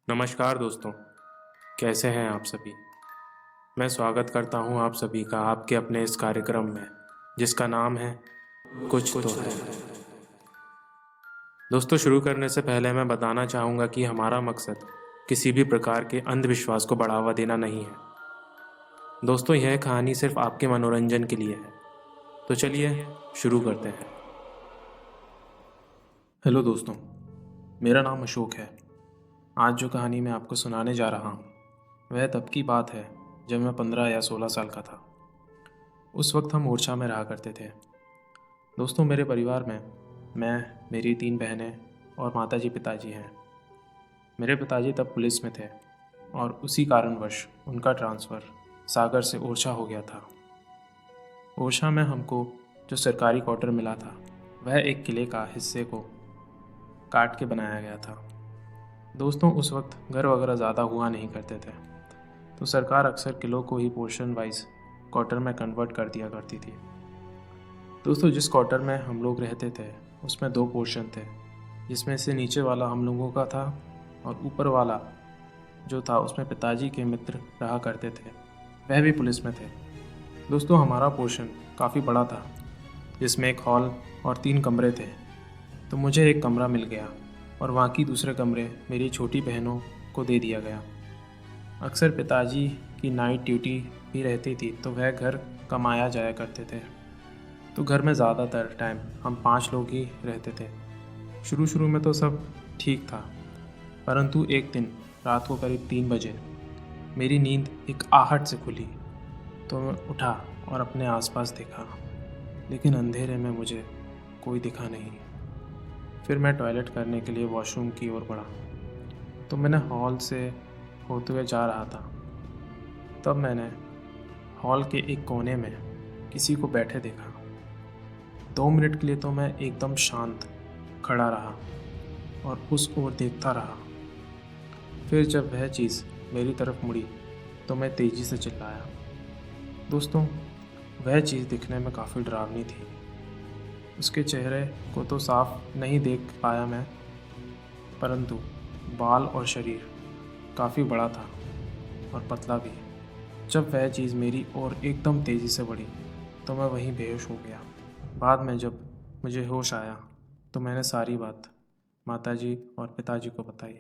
नमस्कार दोस्तों, कैसे हैं आप सभी। मैं स्वागत करता हूं आप सभी का आपके अपने इस कार्यक्रम में जिसका नाम है कुछ तो है। दोस्तों, शुरू करने से पहले मैं बताना चाहूँगा कि हमारा मकसद किसी भी प्रकार के अंधविश्वास को बढ़ावा देना नहीं है। दोस्तों, यह कहानी सिर्फ आपके मनोरंजन के लिए है। तो चलिए शुरू करते हैं। हेलो दोस्तों, मेरा नाम अशोक है। आज जो कहानी मैं आपको सुनाने जा रहा हूँ वह तब की बात है जब मैं 15 या 16 साल का था। उस वक्त हम ओरछा में रहा करते थे। दोस्तों, मेरे परिवार में मैं, मेरी 3 बहनें और माताजी पिताजी हैं। मेरे पिताजी तब पुलिस में थे और उसी कारणवश उनका ट्रांसफ़र सागर से ओरछा हो गया था। ओरछा में हमको जो सरकारी क्वार्टर मिला था वह एक किले का हिस्से को काट के बनाया गया था। दोस्तों, उस वक्त घर वगैरह ज़्यादा हुआ नहीं करते थे, तो सरकार अक्सर किलों को ही पोर्शन वाइज क्वार्टर में कन्वर्ट कर दिया करती थी। दोस्तों, जिस क्वार्टर में हम लोग रहते थे उसमें 2 पोर्शन थे, जिसमें से नीचे वाला हम लोगों का था और ऊपर वाला जो था उसमें पिताजी के मित्र रहा करते थे, वह भी पुलिस में थे। दोस्तों, हमारा पोर्शन काफ़ी बड़ा था, जिसमें एक हॉल और 3 कमरे थे। तो मुझे एक कमरा मिल गया और बाकी दूसरे कमरे मेरी छोटी बहनों को दे दिया गया। अक्सर पिताजी की नाइट ड्यूटी भी रहती थी, तो वह घर कमाया जाया करते थे। तो घर में ज़्यादातर टाइम हम 5 लोग ही रहते थे। शुरू में तो सब ठीक था, परंतु एक दिन रात को करीब 3 बजे मेरी नींद एक आहट से खुली। तो मैं उठा और अपने आसपास देखा, लेकिन अंधेरे में मुझे कोई दिखा नहीं। फिर मैं टॉयलेट करने के लिए वॉशरूम की ओर बढ़ा, तो मैंने हॉल से होते हुए जा रहा था। तब मैंने हॉल के एक कोने में किसी को बैठे देखा। 2 मिनट के लिए तो मैं एकदम शांत खड़ा रहा और उस ओर देखता रहा। फिर जब वह चीज़ मेरी तरफ मुड़ी तो मैं तेज़ी से चिल्लाया। दोस्तों, वह चीज़ दिखने में काफ़ी डरावनी थी। उसके चेहरे को तो साफ नहीं देख पाया मैं, परंतु बाल और शरीर काफ़ी बड़ा था और पतला भी। जब वह चीज़ मेरी ओर एकदम तेज़ी से बढ़ी तो मैं वहीं बेहोश हो गया। बाद में जब मुझे होश आया तो मैंने सारी बात माताजी और पिताजी को बताई।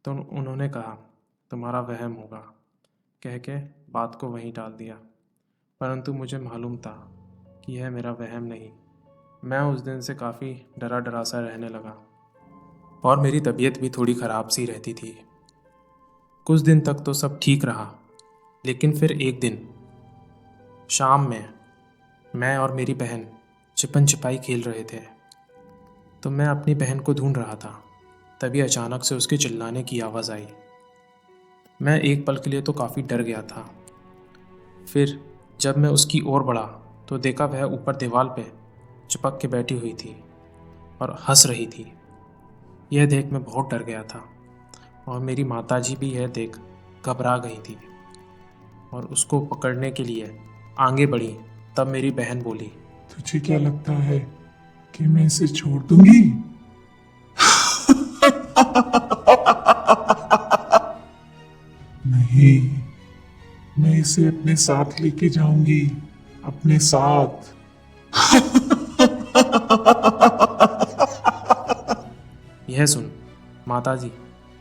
तो उन्होंने कहा, तुम्हारा वहम होगा, कह के बात को वहीं टाल दिया। परंतु मुझे मालूम था कि यह मेरा वहम नहीं। मैं उस दिन से काफ़ी डरा डरा सा रहने लगा और मेरी तबीयत भी थोड़ी ख़राब सी रहती थी। कुछ दिन तक तो सब ठीक रहा, लेकिन फिर एक दिन शाम में मैं और मेरी बहन छिपन छिपाई खेल रहे थे। तो मैं अपनी बहन को ढूंढ रहा था, तभी अचानक से उसके चिल्लाने की आवाज़ आई। मैं एक पल के लिए तो काफ़ी डर गया था। फिर जब मैं उसकी ओर बढ़ा तो देखा वह ऊपर दीवार पे चिपक के बैठी हुई थी और हंस रही थी। यह देख मैं बहुत डर गया था और मेरी माताजी भी यह देख घबरा गई थी और उसको पकड़ने के लिए आगे बढ़ी। तब मेरी बहन बोली, तुझे क्या लगता है कि मैं इसे छोड़ दूंगी? नहीं, मैं इसे अपने साथ लेके जाऊंगी, अपने साथ। यह सुन माताजी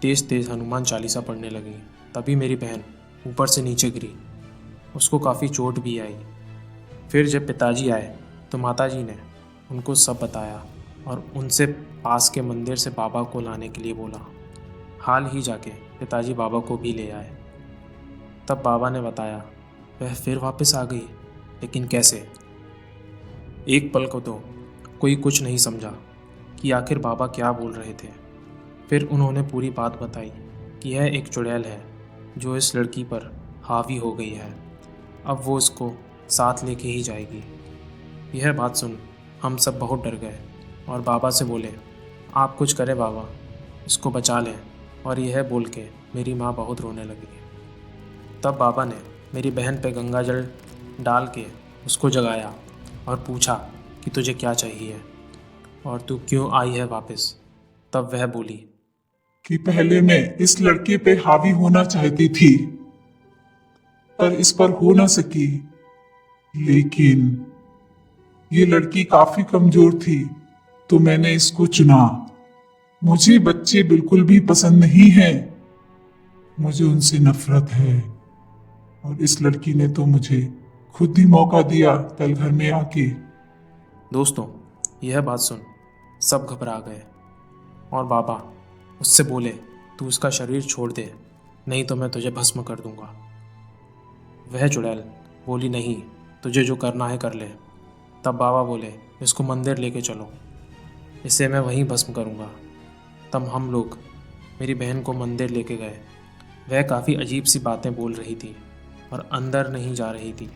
तेज तेज हनुमान चालीसा पढ़ने लगी। तभी मेरी बहन ऊपर से नीचे गिरी, उसको काफ़ी चोट भी आई। फिर जब पिताजी आए तो माताजी ने उनको सब बताया और उनसे पास के मंदिर से बाबा को लाने के लिए बोला। हाल ही जाके पिताजी बाबा को भी ले आए। तब बाबा ने बताया वह फिर वापस आ गई, लेकिन कैसे। एक पल को तो कोई कुछ नहीं समझा कि आखिर बाबा क्या बोल रहे थे। फिर उन्होंने पूरी बात बताई कि यह एक चुड़ैल है जो इस लड़की पर हावी हो गई है। अब वो इसको साथ लेके ही जाएगी। यह बात सुन हम सब बहुत डर गए और बाबा से बोले, आप कुछ करें बाबा, इसको बचा लें। और यह बोल के मेरी माँ बहुत रोने लगी। तब बाबा ने मेरी बहन पे गंगा जल डाल के उसको जगाया और पूछा कि तुझे क्या चाहिए और तू क्यों आई है वापस। तब वह बोली, कि पहले मैं इस लड़के पे हावी होना चाहती थी, पर इस पर हो ना सकी। लेकिन ये लड़की काफी कमजोर थी, तो मैंने इसको चुना। मुझे बच्चे बिल्कुल भी पसंद नहीं हैं। मुझे उनसे नफरत है। और इस लड़की ने तो मुझे खुद ही मौका दिया कल घर में आके। दोस्तों, यह बात सुन सब घबरा गए और बाबा उससे बोले, तू उसका शरीर छोड़ दे, नहीं तो मैं तुझे भस्म कर दूंगा। वह चुड़ैल बोली, नहीं, तुझे जो करना है कर ले। तब बाबा बोले, इसको मंदिर लेके चलो, इसे मैं वहीं भस्म करूंगा। तब हम लोग मेरी बहन को मंदिर लेके गए। वह काफ़ी अजीब सी बातें बोल रही थी और अंदर नहीं जा रही थी।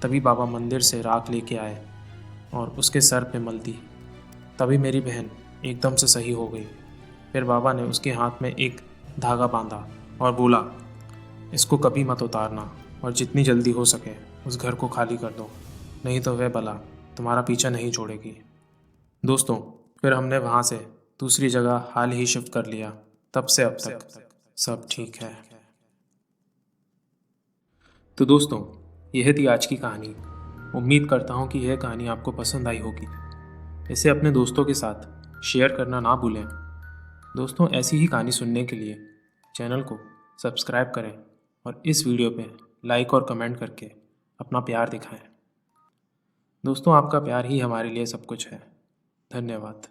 तभी बाबा मंदिर से राख लेके आए और उसके सर पे मल दी। तभी मेरी बहन एकदम से सही हो गई। फिर बाबा ने उसके हाथ में एक धागा बांधा और बोला, इसको कभी मत उतारना और जितनी जल्दी हो सके उस घर को खाली कर दो, नहीं तो वह बला तुम्हारा पीछा नहीं छोड़ेगी। दोस्तों, फिर हमने वहाँ से दूसरी जगह हाल ही शिफ्ट कर लिया। तब से अब तक सब ठीक है। तो दोस्तों, यह थी आज की कहानी। उम्मीद करता हूँ कि यह कहानी आपको पसंद आई होगी। इसे अपने दोस्तों के साथ शेयर करना ना भूलें। दोस्तों, ऐसी ही कहानी सुनने के लिए चैनल को सब्सक्राइब करें और इस वीडियो पे लाइक और कमेंट करके अपना प्यार दिखाएं। दोस्तों, आपका प्यार ही हमारे लिए सब कुछ है। धन्यवाद।